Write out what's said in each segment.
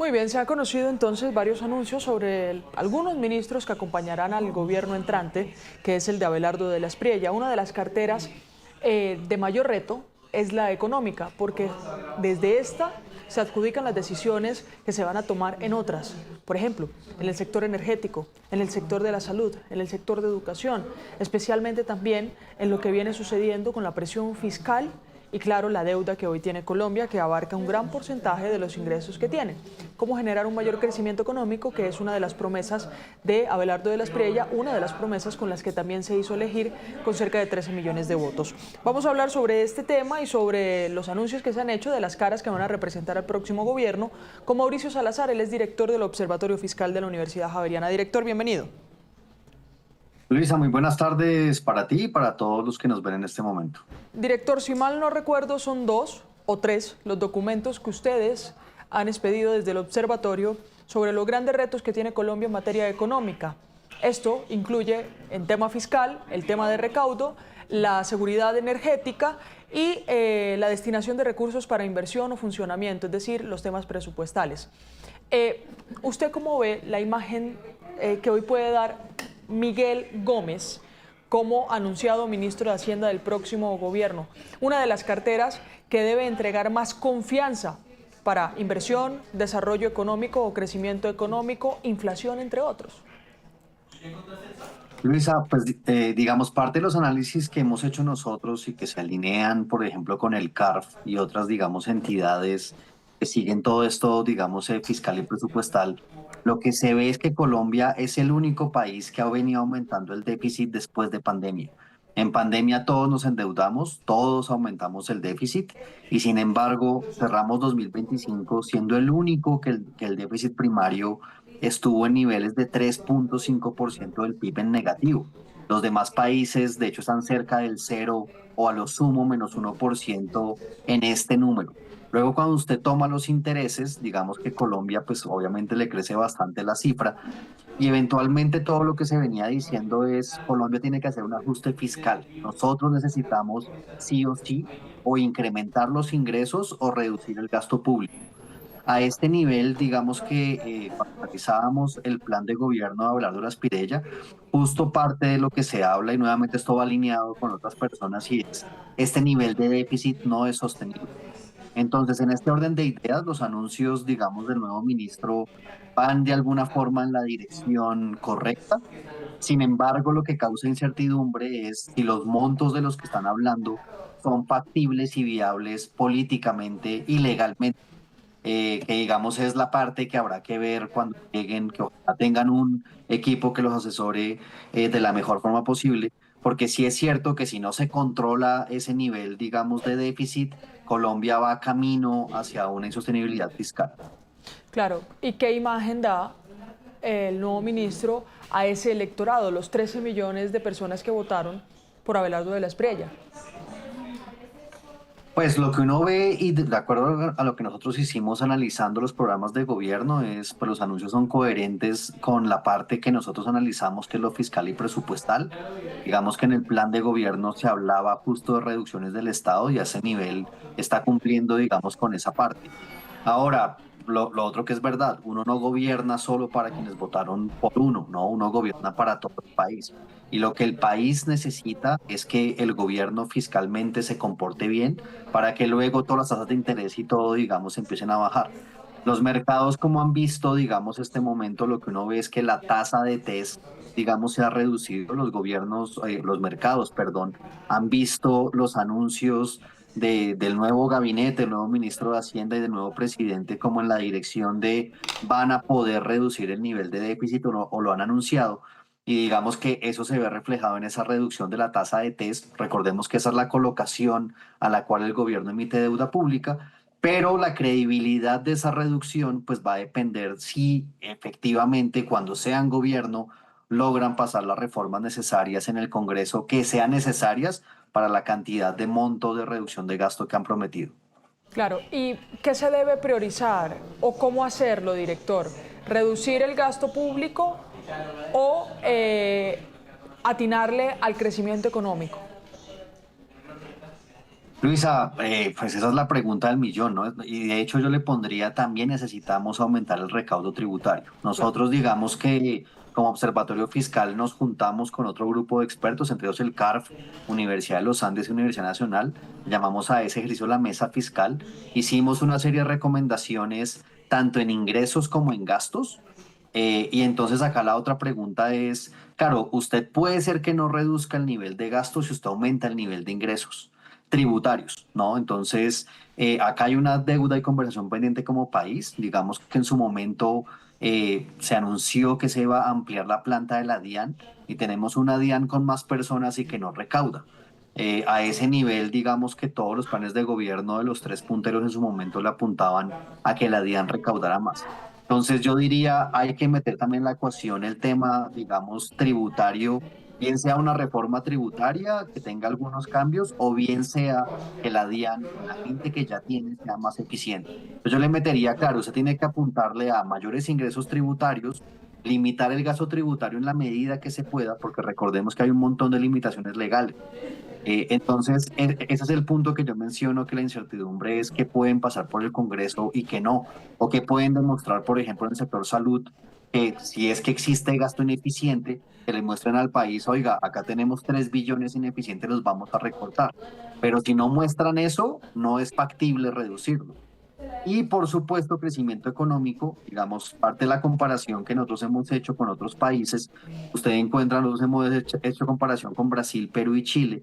Muy bien, se han conocido entonces varios anuncios sobre algunos ministros que acompañarán al gobierno entrante, que es el de Abelardo de la Espriella. Una de las carteras de mayor reto es la económica, porque desde esta se adjudican las decisiones que se van a tomar en otras. Por ejemplo, en el sector energético, en el sector de la salud, en el sector de educación, especialmente también en lo que viene sucediendo con la presión fiscal y, claro, la deuda que hoy tiene Colombia, que abarca un gran porcentaje de los ingresos que tiene. Cómo generar un mayor crecimiento económico, que es una de las promesas de Abelardo de la Espriella, una de las promesas con las que también se hizo elegir con cerca de 13 millones de votos. Vamos a hablar sobre este tema y sobre los anuncios que se han hecho de las caras que van a representar al próximo gobierno con Mauricio Salazar. Él es director del Observatorio Fiscal de la Universidad Javeriana. Director, bienvenido. Luisa, muy buenas tardes para ti y para todos los que nos ven en este momento. Director, si mal no recuerdo, son 2 o 3 los documentos que ustedes han expedido desde el observatorio sobre los grandes retos que tiene Colombia en materia económica. Esto incluye en tema fiscal, el tema de recaudo, la seguridad energética y la destinación de recursos para inversión o funcionamiento, es decir, los temas presupuestales. ¿Usted cómo ve la imagen que hoy puede dar Miguel Gómez como anunciado ministro de Hacienda del próximo gobierno? Una de las carteras que debe entregar más confianza para inversión, desarrollo económico o crecimiento económico, inflación, entre otros. Luisa, pues digamos, parte de los análisis que hemos hecho nosotros y que se alinean, por ejemplo, con el CARF y otras, digamos, entidades que siguen todo esto, digamos, fiscal y presupuestal, lo que se ve es que Colombia es el único país que ha venido aumentando el déficit después de pandemia. En pandemia todos nos endeudamos, todos aumentamos el déficit y sin embargo cerramos 2025 siendo el único que el déficit primario estuvo en niveles de 3,5% del PIB en negativo. Los demás países, de hecho, están cerca del cero o a lo sumo -1% en este número. Luego, cuando usted toma los intereses, digamos que Colombia, pues obviamente le crece bastante la cifra y eventualmente todo lo que se venía diciendo es Colombia tiene que hacer un ajuste fiscal. Nosotros necesitamos sí o sí o incrementar los ingresos o reducir el gasto público. A este nivel, digamos que cuando realizábamos el plan de gobierno de Abelardo Laspirella, justo parte de lo que se habla, y nuevamente esto va alineado con otras personas, y es este nivel de déficit no es sostenible. Entonces, en este orden de ideas, los anuncios, digamos, del nuevo ministro van de alguna forma en la dirección correcta. Sin embargo, lo que causa incertidumbre es si los montos de los que están hablando son factibles y viables políticamente y legalmente, que digamos es la parte que habrá que ver cuando lleguen, que ojalá tengan un equipo que los asesore de la mejor forma posible, porque sí es cierto que si no se controla ese nivel, digamos, de déficit, Colombia va camino hacia una insostenibilidad fiscal. Claro, ¿y qué imagen da el nuevo ministro a ese electorado, los 13 millones de personas que votaron por Abelardo de la Espriella? Pues lo que uno ve y de acuerdo a lo que nosotros hicimos analizando los programas de gobierno es, pues los anuncios son coherentes con la parte que nosotros analizamos, que es lo fiscal y presupuestal. Digamos que en el plan de gobierno se hablaba justo de reducciones del Estado y a ese nivel está cumpliendo, digamos, con esa parte. Ahora, lo otro que es verdad, uno no gobierna solo para quienes votaron por uno, no, uno gobierna para todo el país. Y lo que el país necesita es que el gobierno fiscalmente se comporte bien para que luego todas las tasas de interés y todo, digamos, empiecen a bajar. Los mercados, como han visto, digamos, este momento, lo que uno ve es que la tasa de test, digamos, se ha reducido. Los gobiernos, los mercados, perdón, han visto los anuncios del nuevo gabinete, del nuevo ministro de Hacienda y del nuevo presidente como en la dirección de van a poder reducir el nivel de déficit o lo han anunciado. Y digamos que eso se ve reflejado en esa reducción de la tasa de test. Recordemos que esa es la colocación a la cual el gobierno emite deuda pública, pero la credibilidad de esa reducción pues va a depender si efectivamente cuando sean gobierno logran pasar las reformas necesarias en el Congreso que sean necesarias para la cantidad de monto de reducción de gasto que han prometido. Claro, ¿y qué se debe priorizar o cómo hacerlo, director? ¿Reducir el gasto público o atinarle al crecimiento económico? Luisa, pues esa es la pregunta del millón, ¿no? Y de hecho yo le pondría también necesitamos aumentar el recaudo tributario. Claro. Nosotros digamos que como Observatorio Fiscal nos juntamos con otro grupo de expertos, entre ellos el CARF, Universidad de los Andes y Universidad Nacional, llamamos a ese ejercicio la mesa fiscal, hicimos una serie de recomendaciones tanto en ingresos como en gastos. Y entonces acá la otra pregunta es, claro, usted puede ser que no reduzca el nivel de gastos si usted aumenta el nivel de ingresos tributarios, ¿no? Entonces, acá hay una deuda y conversación pendiente como país. Digamos que en su momento se anunció que se iba a ampliar la planta de la DIAN y tenemos una DIAN con más personas y que no recauda. A ese nivel, digamos que todos los planes de gobierno de los tres punteros en su momento le apuntaban a que la DIAN recaudara más. Entonces yo diría, hay que meter también en la ecuación el tema, digamos, tributario, bien sea una reforma tributaria que tenga algunos cambios o bien sea que la DIAN con la gente que ya tiene sea más eficiente. Entonces yo le metería, claro, usted tiene que apuntarle a mayores ingresos tributarios, limitar el gasto tributario en la medida que se pueda, porque recordemos que hay un montón de limitaciones legales. Entonces, ese es el punto que yo menciono, que la incertidumbre es que pueden pasar por el Congreso y que no, o que pueden demostrar, por ejemplo, en el sector salud, que si es que existe gasto ineficiente, que le muestren al país, oiga, acá tenemos 3 billones ineficientes, los vamos a recortar. Pero si no muestran eso, no es factible reducirlo. Y por supuesto, crecimiento económico, digamos, parte de la comparación que nosotros hemos hecho con otros países, usted encuentra, nosotros hemos hecho comparación con Brasil, Perú y Chile,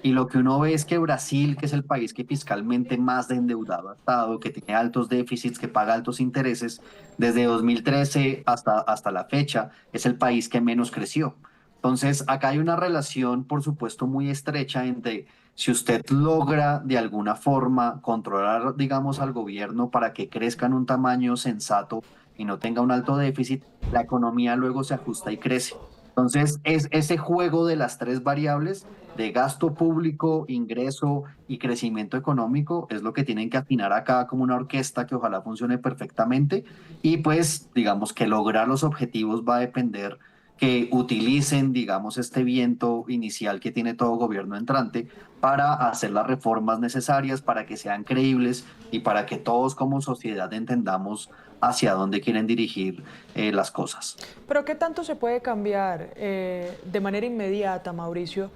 y lo que uno ve es que Brasil, que es el país que fiscalmente más de endeudado ha estado, que tiene altos déficits, que paga altos intereses, desde 2013 hasta la fecha, es el país que menos creció. Entonces, acá hay una relación, por supuesto, muy estrecha entre si usted logra de alguna forma controlar, digamos, al gobierno para que crezca en un tamaño sensato y no tenga un alto déficit, la economía luego se ajusta y crece. Entonces, es ese juego de las tres variables de gasto público, ingreso y crecimiento económico es lo que tienen que afinar acá como una orquesta que ojalá funcione perfectamente y pues digamos que lograr los objetivos va a depender que utilicen, digamos, este viento inicial que tiene todo gobierno entrante para hacer las reformas necesarias, para que sean creíbles y para que todos como sociedad entendamos hacia dónde quieren dirigir las cosas. Pero ¿qué tanto se puede cambiar de manera inmediata, Mauricio,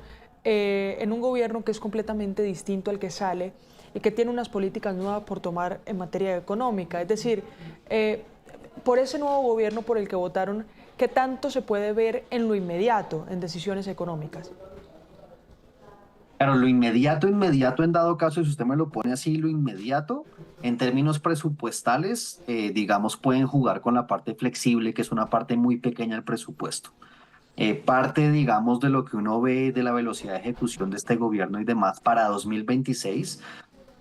en un gobierno que es completamente distinto al que sale y que tiene unas políticas nuevas por tomar en materia económica? Es decir, por ese nuevo gobierno por el que votaron, ¿qué tanto se puede ver en lo inmediato en decisiones económicas? Claro, lo inmediato, inmediato en dado caso, si usted me lo pone así, lo inmediato, en términos presupuestales, digamos, pueden jugar con la parte flexible, que es una parte muy pequeña del presupuesto. Parte, digamos, de lo que uno ve de la velocidad de ejecución de este gobierno y demás para 2026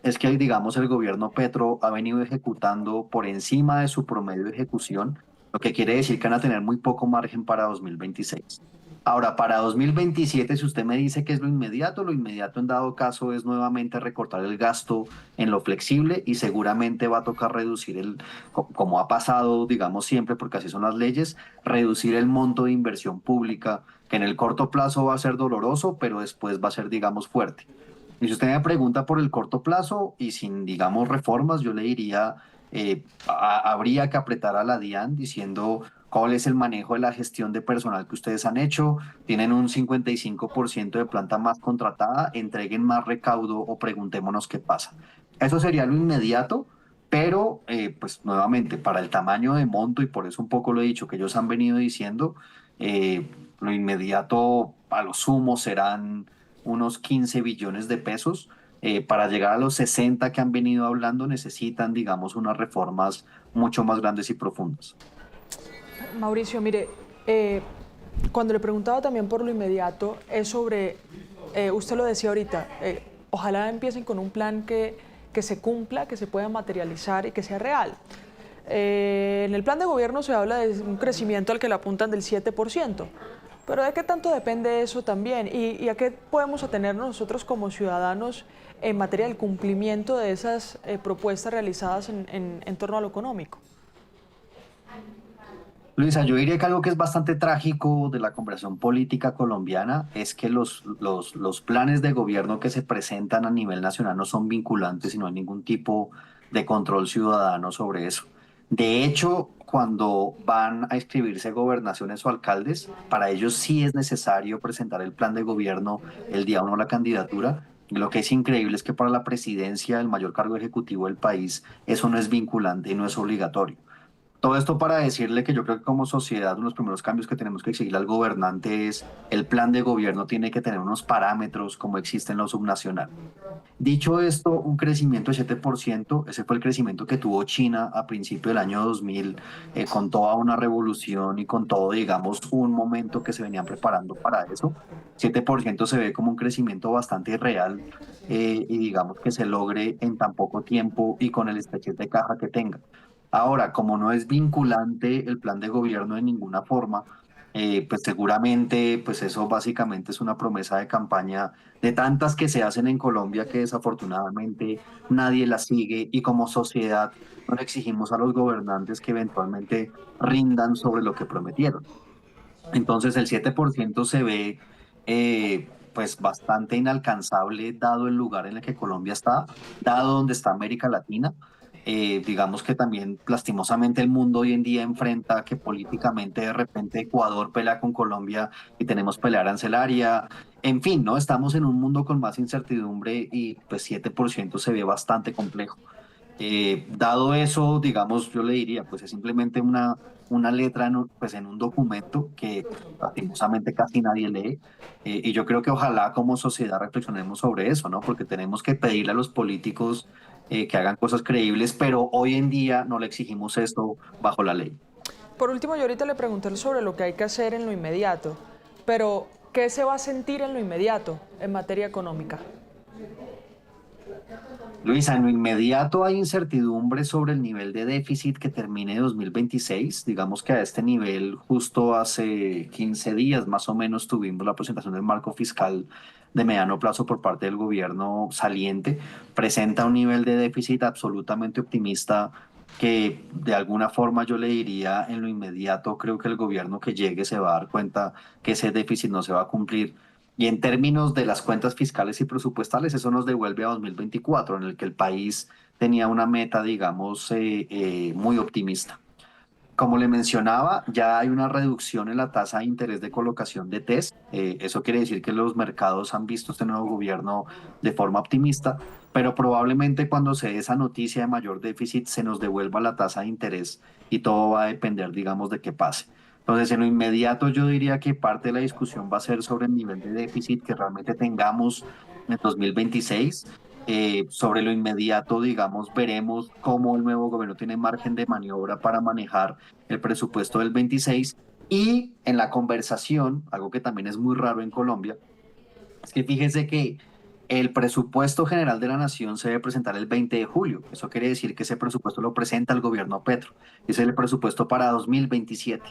es que, digamos, el gobierno Petro ha venido ejecutando por encima de su promedio de ejecución, lo que quiere decir que van a tener muy poco margen para 2026. Ahora, para 2027, si usted me dice que es lo inmediato en dado caso es nuevamente recortar el gasto en lo flexible y seguramente va a tocar reducir como ha pasado, digamos siempre, porque así son las leyes, reducir el monto de inversión pública, que en el corto plazo va a ser doloroso, pero después va a ser, digamos, fuerte. Y si usted me pregunta por el corto plazo y sin, digamos, reformas, yo le diría, habría que apretar a la DIAN diciendo cuál es el manejo de la gestión de personal que ustedes han hecho. Tienen un 55% de planta más contratada, entreguen más recaudo o preguntémonos qué pasa. Eso sería lo inmediato, pero pues nuevamente, para el tamaño de monto, y por eso un poco lo he dicho que ellos han venido diciendo, lo inmediato a lo sumo serán unos 15 billones de pesos. Para llegar a los 60 que han venido hablando necesitan, digamos, unas reformas mucho más grandes y profundas. Mauricio, mire, cuando le preguntaba también por lo inmediato, es sobre, usted lo decía ahorita, ojalá empiecen con un plan que se cumpla, que se pueda materializar y que sea real. En el plan de gobierno se habla de un crecimiento al que le apuntan del 7%, pero ¿de qué tanto depende eso también? ¿Y a qué podemos atenernos nosotros como ciudadanos en materia del cumplimiento de esas propuestas realizadas en torno a lo económico? Luisa, yo diría que algo que es bastante trágico de la conversación política colombiana es que los planes de gobierno que se presentan a nivel nacional no son vinculantes y no hay ningún tipo de control ciudadano sobre eso. De hecho, cuando van a inscribirse gobernaciones o alcaldes, para ellos sí es necesario presentar el plan de gobierno el día uno de la candidatura. Y lo que es increíble es que para la presidencia, el mayor cargo ejecutivo del país, eso no es vinculante y no es obligatorio. Todo esto para decirle que yo creo que como sociedad uno de los primeros cambios que tenemos que exigir al gobernante es el plan de gobierno tiene que tener unos parámetros como existe en lo subnacional. Dicho esto, un crecimiento de 7%, ese fue el crecimiento que tuvo China a principio del año 2000, con toda una revolución y con todo, digamos, un momento que se venían preparando para eso. 7% se ve como un crecimiento bastante real y digamos que se logre en tan poco tiempo y con el estrechez de caja que tenga. Ahora, como no es vinculante el plan de gobierno de ninguna forma, pues seguramente, pues eso básicamente es una promesa de campaña de tantas que se hacen en Colombia que desafortunadamente nadie las sigue y como sociedad no le exigimos a los gobernantes que eventualmente rindan sobre lo que prometieron. Entonces el 7% se ve pues bastante inalcanzable dado el lugar en el que Colombia está, dado donde está América Latina. Digamos que también lastimosamente el mundo hoy en día enfrenta que políticamente de repente Ecuador pelea con Colombia y tenemos pelea arancelaria. En fin, ¿no? Estamos en un mundo con más incertidumbre y pues 7% se ve bastante complejo. Dado eso, digamos, yo le diría, pues es simplemente una letra pues en un documento que lastimosamente casi nadie lee. Y yo creo que ojalá como sociedad reflexionemos sobre eso, ¿no? Porque tenemos que pedirle a los políticos que hagan cosas creíbles, pero hoy en día no le exigimos esto bajo la ley. Por último, yo ahorita le pregunté sobre lo que hay que hacer en lo inmediato, pero ¿qué se va a sentir en lo inmediato en materia económica? Luisa, en lo inmediato hay incertidumbre sobre el nivel de déficit que termine 2026. Digamos que a este nivel, justo hace 15 días más o menos, tuvimos la presentación del marco fiscal de mediano plazo por parte del gobierno saliente. Presenta un nivel de déficit absolutamente optimista que de alguna forma yo le diría en lo inmediato, creo que el gobierno que llegue se va a dar cuenta que ese déficit no se va a cumplir y en términos de las cuentas fiscales y presupuestales, eso nos devuelve a 2024, en el que el país tenía una meta, digamos, muy optimista. Como le mencionaba, ya hay una reducción en la tasa de interés de colocación de TES. Eso quiere decir que los mercados han visto este nuevo gobierno de forma optimista, pero probablemente cuando se dé esa noticia de mayor déficit se nos devuelva la tasa de interés y todo va a depender, digamos, de qué pase. Entonces, en lo inmediato yo diría que parte de la discusión va a ser sobre el nivel de déficit que realmente tengamos en 2026. Sobre lo inmediato, digamos, veremos cómo el nuevo gobierno tiene margen de maniobra para manejar el presupuesto del 26 y en la conversación, algo que también es muy raro en Colombia, es que fíjese que el presupuesto general de la nación se debe presentar el 20 de julio. Eso quiere decir que ese presupuesto lo presenta el gobierno Petro. Ese es el presupuesto para 2027.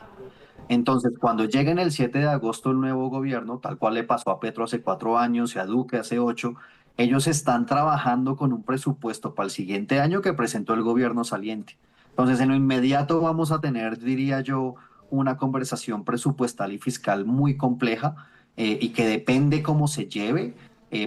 Entonces, cuando llegue en el 7 de agosto el nuevo gobierno, tal cual le pasó a Petro hace 4 años y a Duque hace 8, ellos están trabajando con un presupuesto para el siguiente año que presentó el gobierno saliente. Entonces, en lo inmediato vamos a tener, diría yo, una conversación presupuestal y fiscal muy compleja y que depende cómo se lleve,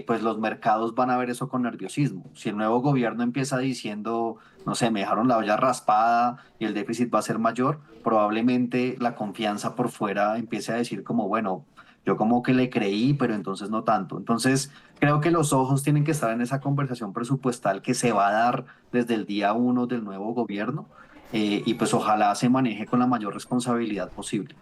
pues los mercados van a ver eso con nerviosismo. Si el nuevo gobierno empieza diciendo, no sé, me dejaron la olla raspada y el déficit va a ser mayor, probablemente la confianza por fuera empiece a decir como, bueno, yo como que le creí, pero entonces no tanto. Entonces, creo que los ojos tienen que estar en esa conversación presupuestal que se va a dar desde el día uno del nuevo gobierno y pues ojalá se maneje con la mayor responsabilidad posible.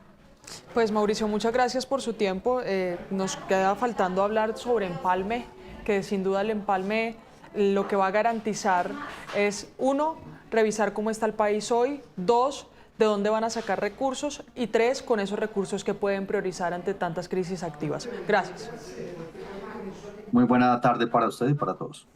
Pues Mauricio, muchas gracias por su tiempo. Nos queda faltando hablar sobre empalme, que sin duda el empalme lo que va a garantizar es, uno, revisar cómo está el país hoy, dos, de dónde van a sacar recursos y tres, con esos recursos que pueden priorizar ante tantas crisis activas. Gracias. Muy buena tarde para usted y para todos.